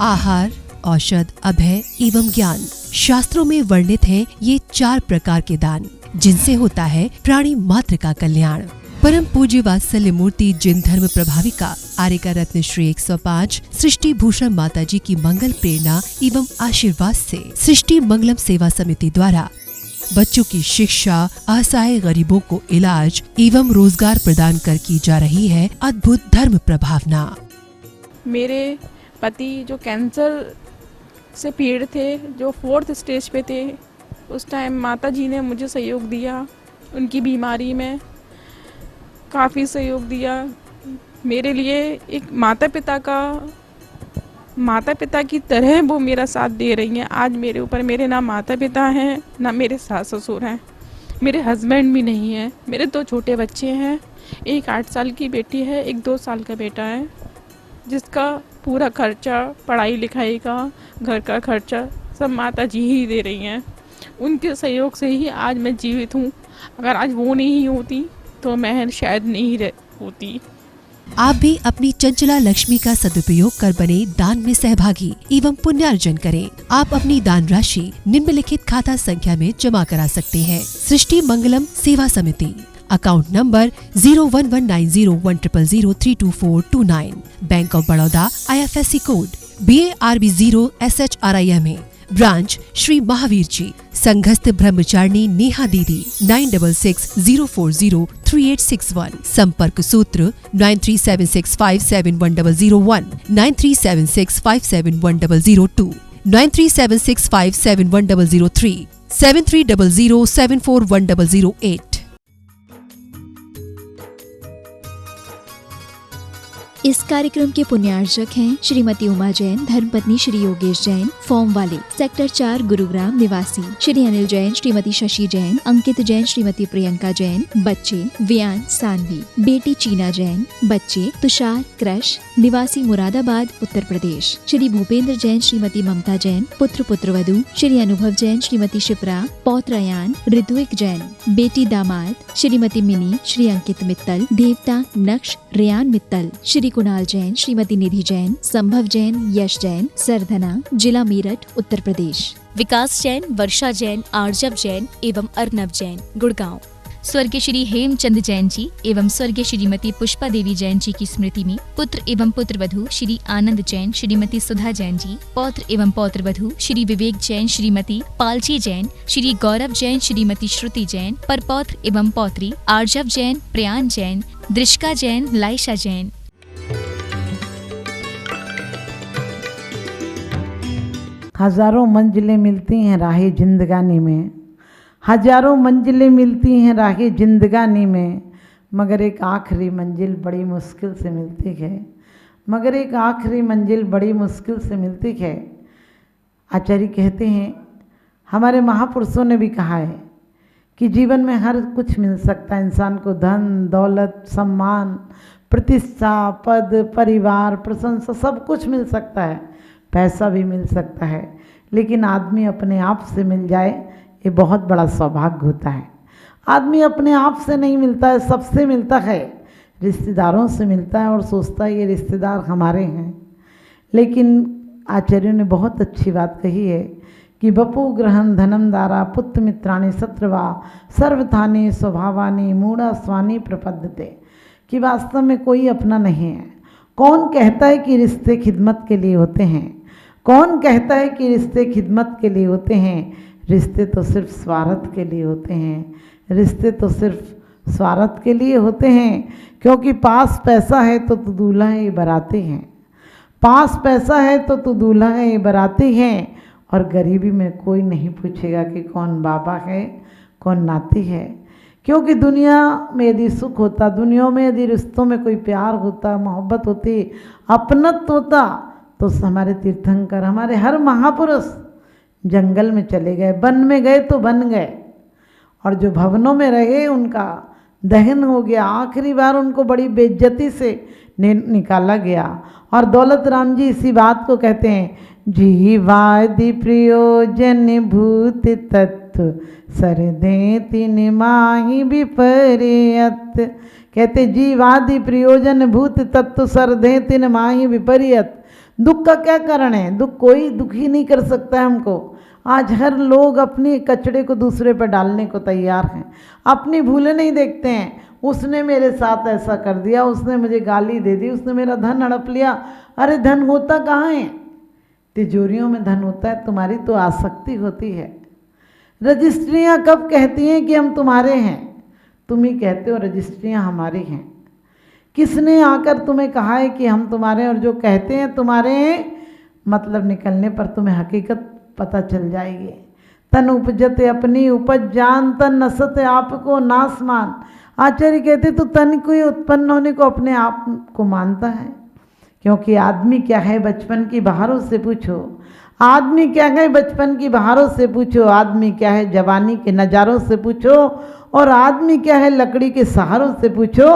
आहार, औषध, अभय एवं ज्ञान। शास्त्रों में वर्णित हैं ये 4 प्रकार के दान, जिनसे होता है प्राणी मात्र का कल्याण। परम पूज्य वात्सल्य मूर्ति जिन धर्म प्रभाविका आर्यका रत्न श्री 105 सृष्टि भूषण माता जी की मंगल प्रेरणा एवं आशीर्वाद से सृष्टि मंगलम सेवा समिति द्वारा बच्चों की शिक्षा, असहाय गरीबों को इलाज एवं रोजगार प्रदान कर की जा रही है अद्भुत धर्म प्रभावना। मेरे पति जो कैंसर से पीड़ित थे, जो 4th स्टेज पे थे, उस टाइम माता जी ने मुझे सहयोग दिया। उनकी बीमारी में काफ़ी सहयोग दिया। मेरे लिए एक माता पिता की तरह वो मेरा साथ दे रही हैं। आज मेरे ऊपर मेरे ना माता पिता हैं, ना मेरे सास ससुर हैं, मेरे हस्बैंड भी नहीं हैं। मेरे 2 छोटे बच्चे हैं, एक 8 साल की बेटी है, एक 2 साल का बेटा है, जिसका पूरा खर्चा, पढ़ाई लिखाई का, घर का खर्चा सब माता जी ही दे रही हैं। उनके सहयोग से ही आज मैं जीवित हूँ। अगर आज वो नहीं होती तो मैं शायद नहीं होती। आप भी अपनी चंचला लक्ष्मी का सदुपयोग कर बने दान में सहभागी एवं पुण्यार्जन करें। आप अपनी दान राशि निम्नलिखित खाता संख्या में जमा करा सकते हैं। सृष्टि Mangalam Seva Samiti, account number 01190100032429, bank of Baroda, IFSC code BARB0SHRIMA, branch Shri Mahavir ji, संघस्थ ब्रह्मचारिणी नेहा दीदी, 9660403861, संपर्क सूत्र 9376571001, 9376571002, 9376571003, 7300741008। इस कार्यक्रम के पुण्यार्चक हैं श्रीमती उमा जैन, धर्मपत्नी श्री योगेश जैन, फॉर्म वाले, सेक्टर 4, गुरुग्राम निवासी, श्री अनिल जैन, श्रीमती शशि जैन, अंकित जैन, श्रीमती प्रियंका जैन, बच्चे वियान सानवी, बेटी चीना जैन, बच्चे तुषार क्रश, निवासी मुरादाबाद उत्तर प्रदेश, श्री भूपेंद्र जैन, श्रीमती ममता जैन, पुत्र पुत्रवधू श्री अनुभव जैन, श्रीमती शिप्रा, पौत्र अयान, ऋत्विक जैन, बेटी दामाद श्रीमती मिनी, श्री अंकित मित्तल, देवता नक्श रेयान मित्तल, श्री कुणाल जैन, श्रीमती निधि जैन, संभव जैन, यश जैन, सरधना, जिला मेरठ उत्तर प्रदेश, विकास जैन, वर्षा जैन, आर्जव जैन एवं अर्नव जैन, गुड़गांव। स्वर्गीय श्री हेमचंद जैन जी एवं स्वर्गीय श्रीमती पुष्पा देवी जैन जी की स्मृति में पुत्र एवं पुत्रवधू श्री आनंद जैन, श्रीमती सुधा जैन जी, पौत्र एवं पौत्रवधू श्री विवेक जैन, श्रीमती पालची जैन, श्री गौरव जैन, श्रीमती श्रुति जैन, परपौत्र एवं पौत्री आर्जव जैन, प्रयान जैन, दृष्का जैन, लाइशा जैन। हजारों मंजिलें मिलती हैं राहे जिंदगानी में, हजारों मंजिलें मिलती हैं राहे जिंदगानी में, मगर एक आखिरी मंजिल बड़ी मुश्किल से मिलती है, मगर एक आखिरी मंजिल बड़ी मुश्किल से मिलती है। आचार्य कहते हैं, हमारे महापुरुषों ने भी कहा है कि जीवन में हर कुछ मिल सकता है इंसान को, धन दौलत सम्मान प्रतिष्ठा पद परिवार प्रशंसा सब कुछ मिल सकता है, पैसा भी मिल सकता है, लेकिन आदमी अपने आप से मिल जाए ये बहुत बड़ा सौभाग्य होता है। आदमी अपने आप से नहीं मिलता है, सबसे मिलता है, रिश्तेदारों से मिलता है और सोचता है ये रिश्तेदार हमारे हैं। लेकिन आचार्यों ने बहुत अच्छी बात कही है कि बपू ग्रहण धनम दारा पुत्र मित्राणी शत्रुवा सर्वथानी स्वभावानी मूढ़ा स्वानी प्रपद्यते, कि वास्तव में कोई अपना नहीं है। कौन कहता है कि रिश्ते खिदमत के लिए होते हैं? कौन कहता है कि रिश्ते खिदमत के लिए होते हैं? रिश्ते तो सिर्फ स्वार्थ के लिए होते हैं, रिश्ते तो सिर्फ स्वार्थ के लिए होते हैं, क्योंकि पास पैसा है तो तू दूल्हा है ये बराती हैं, पास पैसा है तो तू दूल्हा है ये बराती हैं, और गरीबी में कोई नहीं पूछेगा कि कौन बाबा है कौन नाती है। क्योंकि दुनिया में यदि सुख होता, दुनिया में यदि रिश्तों में कोई प्यार होता, मोहब्बत होती, अपनत्व होता, तो हमारे तीर्थंकर, हमारे हर महापुरुष जंगल में चले गए, वन में गए तो बन गए, और जो भवनों में रहे उनका दहन हो गया, आखिरी बार उनको बड़ी बेइज्जती से निकाला गया। और दौलत राम जी इसी बात को कहते हैं, जीवादि प्रयोजन भूत तत्व सरदे तीन माही विपर्यत, कहते जीवादि प्रयोजन भूत तत्व सरदे तीन माही विपर्यत, दुख का क्या कारण है? दुख कोई दुखी नहीं कर सकता है हमको। आज हर लोग अपने कचड़े को दूसरे पर डालने को तैयार हैं, अपनी भूलें नहीं देखते हैं। उसने मेरे साथ ऐसा कर दिया, उसने मुझे गाली दे दी, उसने मेरा धन हड़प लिया। अरे धन होता कहाँ है? तिजोरियों में धन होता है, तुम्हारी तो आसक्ति होती है। रजिस्ट्रियाँ कब कहती हैं कि हम तुम्हारे हैं? तुम ही कहते हो रजिस्ट्रियाँ हमारी हैं। किसने आकर तुम्हें कहा है कि हम तुम्हारे? और जो कहते हैं तुम्हारे हैं, मतलब निकलने पर तुम्हें हकीकत पता चल जाएगी। तन उपजते अपनी उपज जान, तन नसत आपको नासमान। आचार्य कहते तो तन को ही उत्पन्न होने को अपने आप को मानता है। क्योंकि आदमी क्या है बचपन की बहारों से पूछो, आदमी क्या है बचपन की बहारों से पूछो, आदमी क्या है जवानी के नज़ारों से पूछो, और आदमी क्या है लकड़ी के सहारों से पूछो,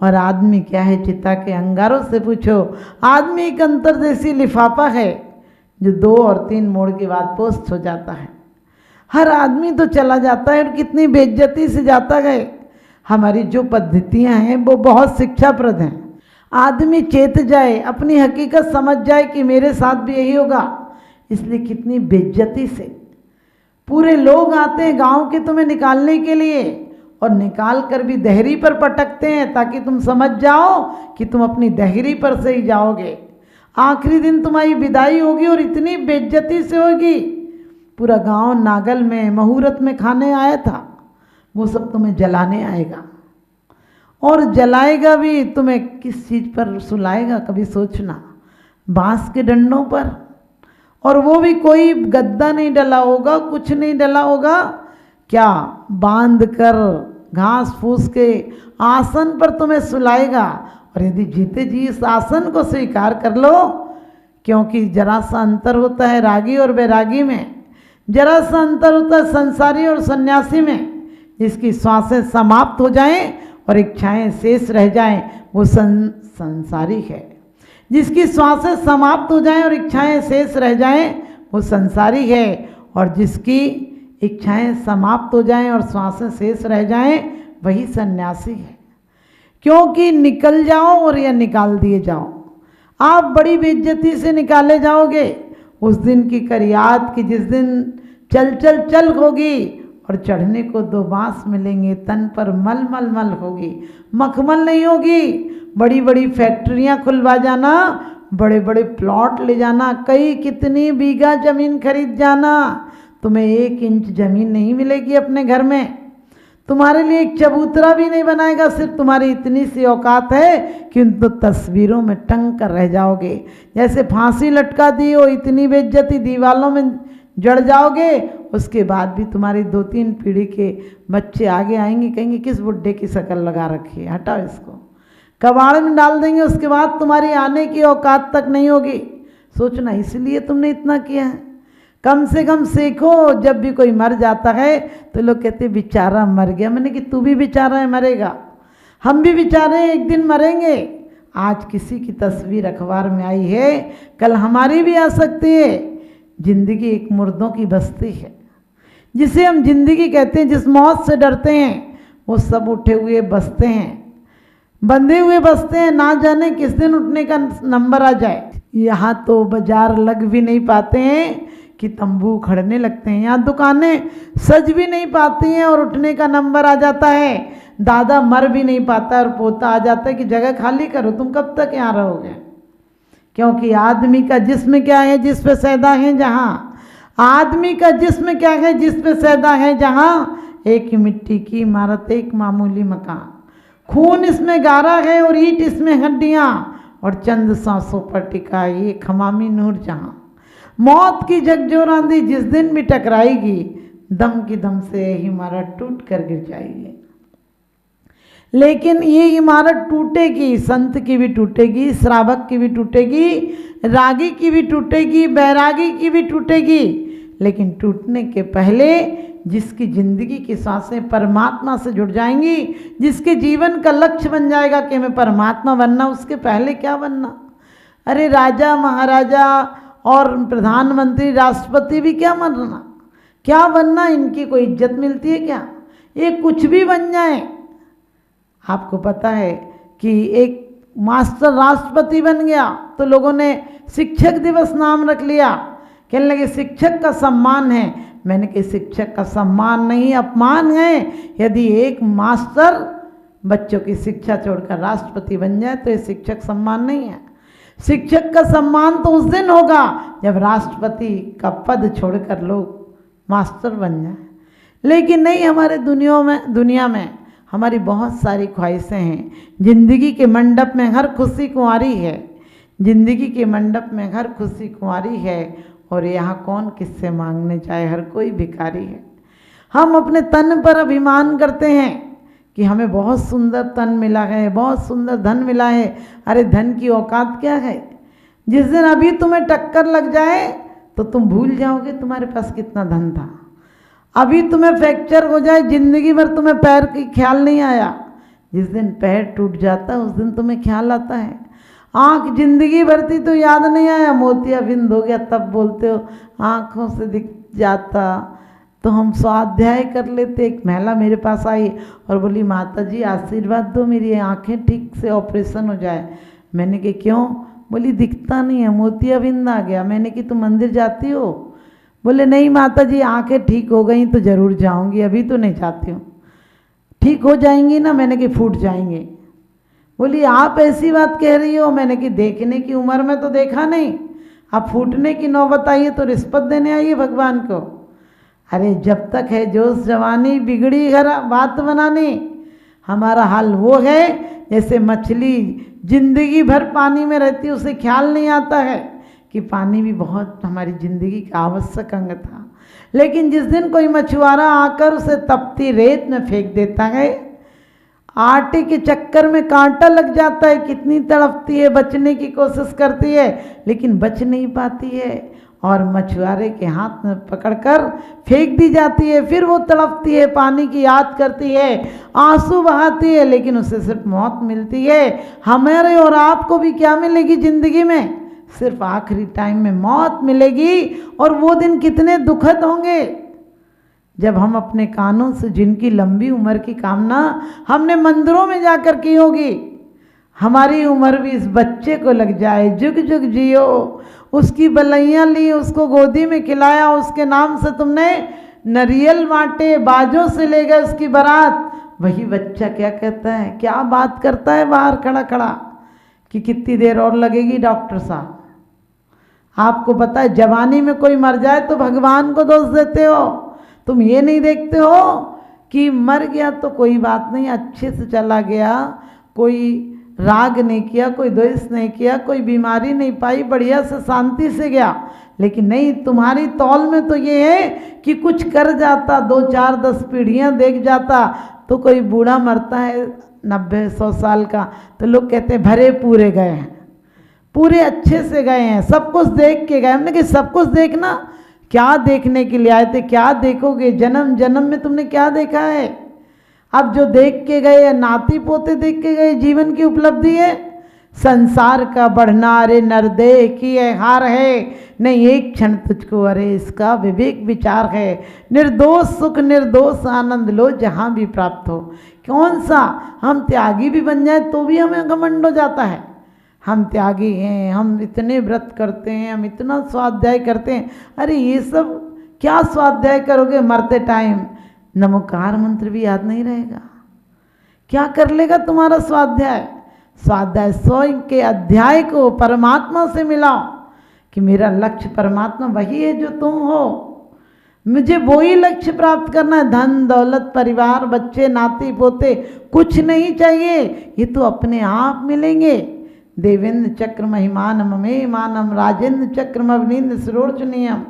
और आदमी क्या है चिता के अंगारों से पूछो। आदमी एक अंतर्देशी लिफाफा है जो 2 और 3 मोड़ के बाद पोस्ट हो जाता है। हर आदमी तो चला जाता है, और कितनी बेइज्जती से जाता गए। हमारी जो पद्धतियां हैं वो बहुत शिक्षाप्रद हैं। आदमी चेत जाए, अपनी हकीकत समझ जाए कि मेरे साथ भी यही होगा, इसलिए कितनी बेइज्जती से पूरे लोग आते हैं गांव के तुम्हें निकालने के लिए, और निकाल कर भी दहरी पर पटकते हैं ताकि तुम समझ जाओ कि तुम अपनी दहरी पर से ही जाओगे। आखिरी दिन तुम्हारी विदाई होगी और इतनी बेइज्जती से होगी। पूरा गांव नागल में मुहूर्त में खाने आया था, वो सब तुम्हें जलाने आएगा, और जलाएगा भी तुम्हें किस चीज़ पर सुलाएगा कभी सोचना? बांस के डंडों पर, और वो भी कोई गद्दा नहीं डला होगा, कुछ नहीं डला होगा, क्या बांध कर घास फूस के आसन पर तुम्हें सुलाएगा। और यदि जीते जी इस आसन को स्वीकार कर लो, क्योंकि जरा सा अंतर होता है रागी और बैरागी में, जरा सा अंतर होता है संसारी और सन्यासी में। जिसकी श्वासें समाप्त हो जाएं और इच्छाएं शेष रह जाएं वो संसारी है। जिसकी श्वासें समाप्त हो जाएं और इच्छाएं शेष रह जाएं वो संसारी है, और जिसकी इच्छाएं समाप्त हो जाएं और श्वासें शेष रह जाएं वही सन्यासी है। क्योंकि निकल जाओ और या निकाल दिए जाओ, आप बड़ी बेइज्जती से निकाले जाओगे। उस दिन की कर याद कि जिस दिन चल चल चल होगी और चढ़ने को 2 बांस मिलेंगे, तन पर मल मल मल होगी, मखमल नहीं होगी। बड़ी बड़ी फैक्ट्रियां खुलवा जाना, बड़े बड़े प्लॉट ले जाना, कई कितनी बीघा ज़मीन खरीद जाना, तुम्हें 1 इंच ज़मीन नहीं मिलेगी अपने घर में। तुम्हारे लिए एक चबूतरा भी नहीं बनाएगा। सिर्फ तुम्हारी इतनी सी औकात है कि उन तो तस्वीरों में टंग कर रह जाओगे। जैसे फांसी लटका दी हो, इतनी बेइज्जती, दीवालों में जड़ जाओगे। उसके बाद भी तुम्हारी 2-3 पीढ़ी के बच्चे आगे आएंगे, कहेंगे किस बुड्ढे की शक्ल लगा रखी है, हटाओ इसको, कबाड़ में डाल देंगे। उसके बाद तुम्हारी आने की औकात तक नहीं होगी। सोचना इसलिए तुमने इतना किया है। कम से कम सीखो, जब भी कोई मर जाता है तो लोग कहते बेचारा मर गया। मैंने कि तू भी बेचारा है, मरेगा, हम भी बेचारे एक दिन मरेंगे। आज किसी की तस्वीर अखबार में आई है, कल हमारी भी आ सकती है। जिंदगी एक मुर्दों की बस्ती है, जिसे हम जिंदगी कहते हैं। जिस मौत से डरते हैं वो सब उठे हुए बसते हैं, बंधे हुए बसते हैं। ना जाने किस दिन उठने का नंबर आ जाए। यहाँ तो बाजार लग भी नहीं पाते हैं कि तंबू खड़ने लगते हैं। यहाँ दुकानें सज भी नहीं पाती हैं और उठने का नंबर आ जाता है। दादा मर भी नहीं पाता और पोता आ जाता है कि जगह खाली करो, तुम कब तक यहाँ रहोगे। क्योंकि आदमी का जिस्म क्या है, जिस पे सैदा है जहाँ। आदमी का जिस्म क्या है, जिस पे सैदा है जहाँ। एक मिट्टी की इमारत, एक मामूली मकान, खून इसमें गारा है और ईंट इसमें हड्डियाँ, और चंद सांसों पर टिका ये खमामी नूर जहाँ। मौत की झकझोर आंधी जिस दिन भी टकराएगी, दम की दम से यह इमारत टूट कर गिर जाएगी। लेकिन ये इमारत टूटेगी, संत की भी टूटेगी, श्रावक की भी टूटेगी, रागी की भी टूटेगी, बैरागी की भी टूटेगी। लेकिन टूटने के पहले जिसकी जिंदगी की सांसें परमात्मा से जुड़ जाएंगी, जिसके जीवन का लक्ष्य बन जाएगा कि हमें परमात्मा बनना, उसके पहले क्या बनना। अरे राजा महाराजा और प्रधानमंत्री राष्ट्रपति भी क्या बनना, क्या बनना, इनकी कोई इज्जत मिलती है क्या? ये कुछ भी बन जाए। आपको पता है कि एक मास्टर राष्ट्रपति बन गया तो लोगों ने शिक्षक दिवस नाम रख लिया, कहने लगे शिक्षक का सम्मान है। मैंने कहा शिक्षक का सम्मान नहीं, अपमान है। यदि एक मास्टर बच्चों की शिक्षा छोड़कर राष्ट्रपति बन जाए तो ये शिक्षक सम्मान नहीं है। शिक्षक का सम्मान तो उस दिन होगा जब राष्ट्रपति का पद छोड़कर लोग मास्टर बन जाए। लेकिन नहीं, हमारे दुनिया में हमारी बहुत सारी ख्वाहिशें हैं। जिंदगी के मंडप में हर खुशी कुंवारी है, जिंदगी के मंडप में हर खुशी कुंवारी है, और यहाँ कौन किससे मांगने जाए, हर कोई भिखारी है। हम अपने तन पर अभिमान करते हैं कि हमें बहुत सुंदर तन मिला है, बहुत सुंदर धन मिला है। अरे धन की औकात क्या है? जिस दिन अभी तुम्हें टक्कर लग जाए तो तुम भूल जाओगे तुम्हारे पास कितना धन था। अभी तुम्हें फ्रैक्चर हो जाए, जिंदगी भर तुम्हें पैर की ख्याल नहीं आया। जिस दिन पैर टूट जाता है उस दिन तुम्हें ख्याल आता है। आँख जिंदगी भर थी तो याद नहीं आया, मोतियाबिंद हो गया तब बोलते हो आँखों से दिख जाता। तो हम स्वाध्याय कर लेते। एक महिला मेरे पास आई और बोली माता जी आशीर्वाद दो, मेरी आँखें ठीक से ऑपरेशन हो जाए। मैंने कहा क्यों? बोली दिखता नहीं है, मोतियाबिंद आ गया। मैंने कि तुम मंदिर जाती हो? बोले नहीं माता जी, आँखें ठीक हो गई तो ज़रूर जाऊंगी, अभी तो नहीं जाती हूँ। ठीक हो जाएंगी ना? मैंने कि फूट जाएंगे। बोली आप ऐसी बात कह रही हो? मैंने कि देखने की उम्र में तो देखा नहीं, अब फूटने की नौबत आई है तो रिश्वत देने आई है भगवान को। अरे जब तक है जोश जवानी बिगड़ी घर बात बनानी। हमारा हाल वो है जैसे मछली जिंदगी भर पानी में रहती, उसे ख्याल नहीं आता है कि पानी भी बहुत हमारी ज़िंदगी का आवश्यक अंग था। लेकिन जिस दिन कोई मछुआरा आकर उसे तपती रेत में फेंक देता है, आटे के चक्कर में कांटा लग जाता है, कितनी तड़पती है, बचने की कोशिश करती है लेकिन बच नहीं पाती है, और मछुआरे के हाथ में पकड़कर फेंक दी जाती है। फिर वो तड़पती है, पानी की याद करती है, आंसू बहाती है, लेकिन उसे सिर्फ मौत मिलती है। हमारे और आपको भी क्या मिलेगी ज़िंदगी में? सिर्फ आखिरी टाइम में मौत मिलेगी। और वो दिन कितने दुखद होंगे जब हम अपने कानों से जिनकी लंबी उम्र की कामना हमने मंदिरों में जाकर की होगी, हमारी उम्र भी इस बच्चे को लग जाए। जुग जुग जियो, उसकी बलैयाँ ली, उसको गोदी में खिलाया, उसके नाम से तुमने नारियल बांटे, बाजों से ले गए उसकी बारात। वही बच्चा क्या कहता है, क्या बात करता है बाहर खड़ा खड़ा कि कितनी देर और लगेगी डॉक्टर साहब। आपको पता है जवानी में कोई मर जाए तो भगवान को दोष देते हो, तुम ये नहीं देखते हो कि मर गया तो कोई बात नहीं, अच्छे से चला गया, कोई राग नहीं किया, कोई द्वेष नहीं किया, कोई बीमारी नहीं पाई, बढ़िया से शांति से गया। लेकिन नहीं, तुम्हारी तौल में तो ये है कि कुछ कर जाता, 2 4 10 पीढ़ियाँ देख जाता। तो कोई बूढ़ा मरता है 90-100 साल का तो लोग कहते हैं भरे पूरे गए हैं, पूरे अच्छे से गए हैं, सब कुछ देख के गए। हमने कहा सब कुछ देखना, क्या देखने के लिए आए थे, क्या देखोगे? जन्म जन्म में तुमने क्या देखा है? अब जो देख के गए, नाती पोते देख के गए, जीवन की उपलब्धि है। संसार का बढ़ना अरे नरदे की है हार है, नहीं एक क्षण तुझको अरे इसका विवेक विचार है। निर्दोष सुख निर्दोष आनंद लो जहाँ भी प्राप्त हो। कौन सा हम त्यागी भी बन जाए तो भी हमें घमंड हो जाता है, हम त्यागी हैं, हम इतने व्रत करते हैं, हम इतना स्वाध्याय करते हैं। अरे ये सब क्या स्वाध्याय करोगे? मरते टाइम नमोकार मंत्र भी याद नहीं रहेगा, क्या कर लेगा तुम्हारा स्वाध्याय? स्वाध्याय 100 के अध्याय को परमात्मा से मिलाओ कि मेरा लक्ष्य परमात्मा वही है जो तुम हो, मुझे वही लक्ष्य प्राप्त करना है। धन दौलत परिवार बच्चे नाती पोते कुछ नहीं चाहिए, ये तो अपने आप मिलेंगे। देवेंद्र चक्र महिमान ममे मानम राजेंद्र चक्र मवनीन्द्र सरोचनीयम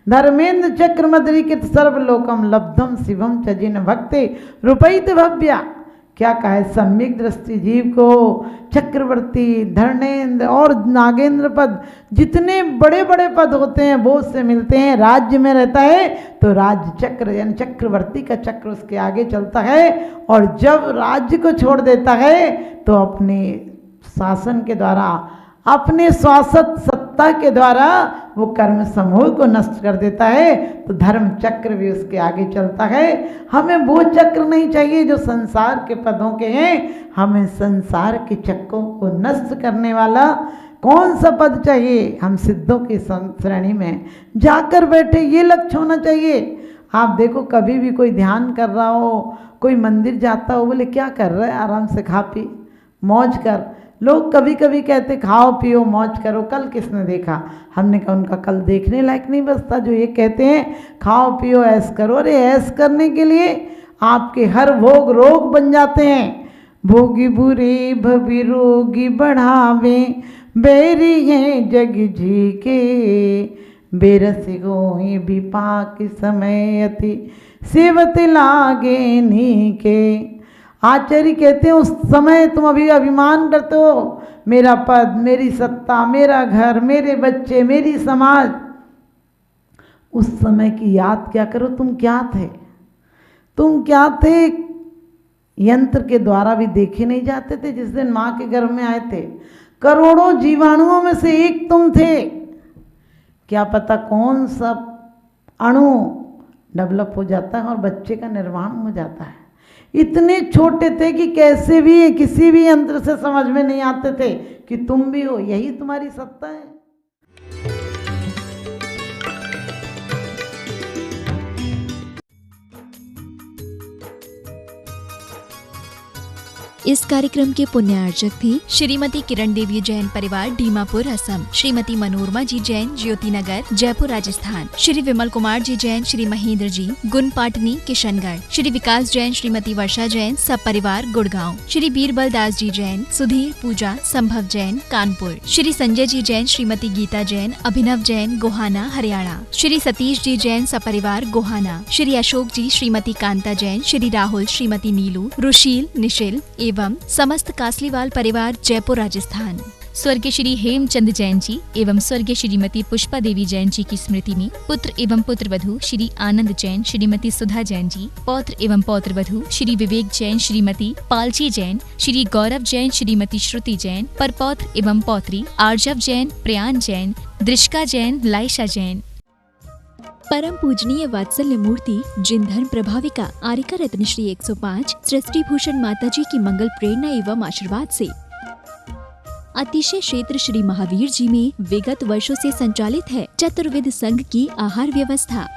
धर्मेंद्र चक्र मदरीकृत सर्वलोकम लब्धम शिवम चजिन भक्ति रूपैत भव्या। क्या कहे, सम्यक दृष्टि जीव को चक्रवर्ती धर्मेंद्र और नागेंद्र पद, जितने बड़े बड़े पद होते हैं वो उससे मिलते हैं। राज्य में रहता है तो राज्य चक्र यानी चक्रवर्ती का चक्र उसके आगे चलता है, और जब राज्य को छोड़ देता है तो अपने शासन के द्वारा अपने शासक सत्ता के द्वारा वो कर्म समूह को नष्ट कर देता है, तो धर्म चक्र भी उसके आगे चलता है। हमें वो चक्र नहीं चाहिए जो संसार के पदों के हैं, हमें संसार के चक्रों को नष्ट करने वाला कौन सा पद चाहिए? हम सिद्धों की श्रेणी में जाकर बैठे, ये लक्ष्य होना चाहिए। आप देखो, कभी भी कोई ध्यान कर रहा हो, कोई मंदिर जाता हो, बोले क्या कर रहा है? आराम से खा पी मौज कर। लोग कभी कभी कहते खाओ पियो मौज करो, कल किसने देखा? हमने कहा उनका कल देखने लायक नहीं बचता जो ये कहते हैं खाओ पियो ऐश करो। अरे ऐश करने के लिए आपके हर भोग रोग बन जाते हैं। भोगी बुरे भवि रोगी बढ़ावे, बेरी हैं जग जी के, बेरस गोई विपाक समय अति सेवत लागे नी के। आचार्य कहते हैं उस समय तुम अभी अभिमान करते हो, मेरा पद, मेरी सत्ता, मेरा घर, मेरे बच्चे, मेरी समाज। उस समय की याद क्या करो, तुम क्या थे? तुम क्या थे? यंत्र के द्वारा भी देखे नहीं जाते थे। जिस दिन माँ के गर्भ में आए थे, करोड़ों जीवाणुओं में से एक तुम थे। क्या पता कौन सा अणु डेवलप हो जाता है और बच्चे का निर्माण हो जाता है। इतने छोटे थे कि कैसे भी किसी भी यंत्र से समझ में नहीं आते थे कि तुम भी हो, यही तुम्हारी सत्ता है। इस कार्यक्रम के पुण्यार्चक थे श्रीमती किरण देवी जैन परिवार डीमापुर असम, श्रीमती मनोरमा जी जैन ज्योतिनगर जयपुर राजस्थान, श्री विमल कुमार जी जैन, श्री महेंद्र जी गुनपाटनी किशनगढ़, श्री विकास जैन श्रीमती वर्षा जैन सब परिवार गुड़गांव, श्री बीरबल दास जी जैन सुधीर पूजा संभव जैन कानपुर, श्री संजय जी जैन श्रीमती गीता जैन अभिनव जैन गोहाना हरियाणा, श्री सतीश जी जैन सपरिवार गोहाना, श्री अशोक जी श्रीमती कांता जैन, श्री राहुल श्रीमती नीलू रुशील निशिल एवं समस्त कासलीवाल परिवार जयपुर राजस्थान। स्वर्गीय श्री हेमचंद जैन जी एवं स्वर्गीय श्रीमती पुष्पा देवी जैन जी की स्मृति में पुत्र एवं पुत्रवधू श्री आनंद जैन श्रीमती सुधा जैन जी, पौत्र एवं पौत्रवधू श्री विवेक जैन श्रीमती पालची जैन, श्री गौरव जैन श्रीमती श्रुति जैन, परपौत्र एवं पौत्री आर्जव जैन, प्रयान जैन, दृष्का जैन, लाइशा जैन। परम पूजनीय वात्सल्य मूर्ति जिन धर्म प्रभाविका आरिका रत्न श्री 105 सृष्टि भूषण माता जी की मंगल प्रेरणा एवं आशीर्वाद से अतिशय क्षेत्र श्री महावीर जी में विगत वर्षों से संचालित है चतुर्विध संघ की आहार व्यवस्था,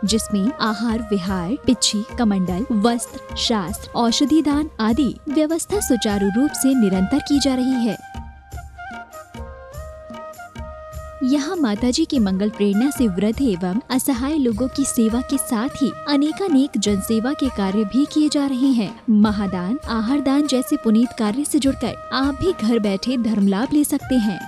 जिसमें आहार विहार, पिच्छी, कमंडल, वस्त्र, शास्त्र, औषधि दान आदि व्यवस्था सुचारू रूप से निरंतर की जा रही है। यहाँ माताजी की मंगल प्रेरणा से वृद्ध एवं असहाय लोगों की सेवा के साथ ही अनेकानेक जनसेवा के कार्य भी किए जा रहे हैं। महादान, आहार दान जैसे पुनीत कार्य से जुड़कर आप भी घर बैठे धर्म लाभ ले सकते हैं।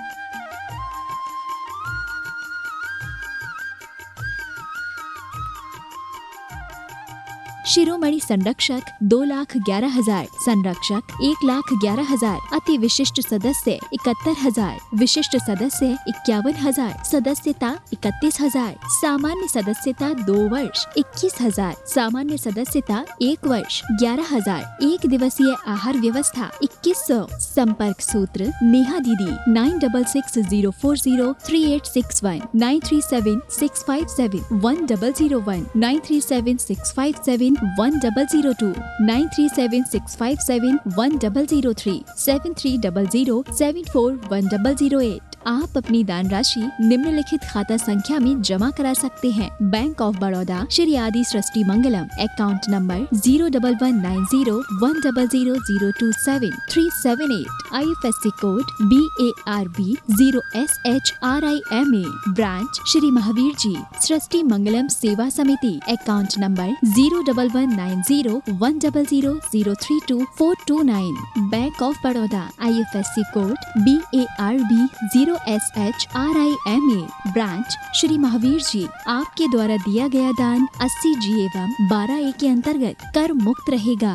शिरोमणि संरक्षक 2,11,000, संरक्षक 1,11,000, अति विशिष्ट सदस्य 71,000, विशिष्ट सदस्य 51,000, सदस्यता 31,000, सामान्य सदस्यता 2 वर्ष 21,000, सामान्य सदस्यता 1 वर्ष 11,000, एक दिवसीय आहार व्यवस्था 2100। संपर्क सूत्र नेहा दीदी 9660403861, 9376571001, 9376571002, 9376571003, 7300741008। आप अपनी दान राशि निम्नलिखित खाता संख्या में जमा करा सकते हैं। Bank of Baroda Shri Adi Srishti Mangalam, account number 0119010027378, IFSC code BARB 0SHRIMA, branch Shri Mahavir ji Srishti Mangalam Seva Samiti, account number 0119010032429, bank of Baroda, IFSC code BARB 0SHRIMA, branch Shri Mahavir ji. आपके द्वारा दिया गया दान 80G एवं 12A के अंतर्गत कर मुक्त रहेगा।